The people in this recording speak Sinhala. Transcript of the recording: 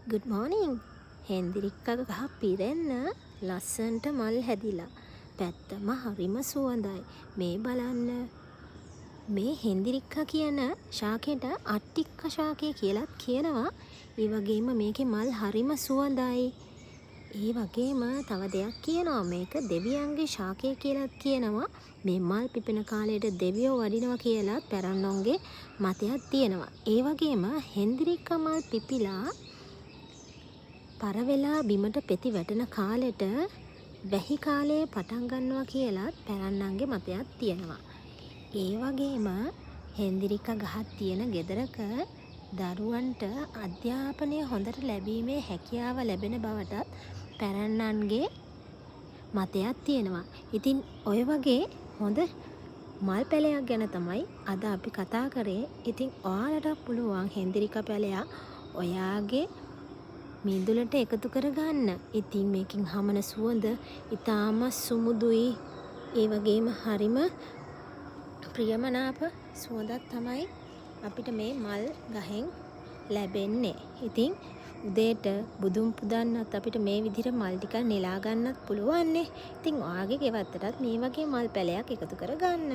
good morning. හෙන්දිරික්කග ගහ පිරෙන්න ලස්සන්ට මල් හැදිලා. පැත්තම හරිම සුවඳයි. මේ බලන්න. මේ හෙන්දිරික්කා කියන ශාකයට අට්ටික්ක ශාකය කියලත් කියනවා. ඒ වගේම මේකේ මල් හරිම සුවඳයි. ඒ වගේම තව දෙයක් කියනවා මේක දෙවියන්ගේ ශාකය කියලත් කියනවා. මේ මල් පිපෙන කාලයට දෙවියෝ වඩිනවා කියලත් පැරණොන්ගේ මතයක් තියෙනවා. ඒ වගේම හෙන්දිරික්කා මල් පිපිලා පරවෙලා බිමට පෙති වැටෙන කාලෙට වැහි කාලයේ පටන් ගන්නවා කියලත් පැරණන්ගේ මතයක් තියෙනවා. ඒ වගේම හෙන්දිරික්කා ගහක් තියෙන ගෙදරක දරුවන්ට අධ්‍යාපනය හොඳට ලැබීමේ හැකියාව ලැබෙන බවටත් පැරණන්ගේ මතයක් තියෙනවා. ඉතින් ඔය වගේ හොඳ මල් පැලයක් ගැන තමයි අද අපි කතා කරේ. ඉතින් ඔයාලට පුළුවන් හෙන්දිරික්කා පැලයක් ඔයාගේ මිදුලට එකතු කරගන්න. ඉතින් මේකෙන් හමන සුවඳ ඉතාම සුමුදුයි. ඒ වගේම හරිම ප්‍රියමනාප සුවඳක් තමයි අපිට මේ මල් ගහෙන් ලැබෙන්නේ. ඉතින් උදේට බුදුන් පුදන්නත් අපිට මේ විදිහට මල් ටිකක් නෙලා ගන්නත් පුළුවන් නේ. ඉතින් ඔයාගේ ගෙවත්තටත් මේ වගේ මල් පැලයක් එකතු කරගන්න.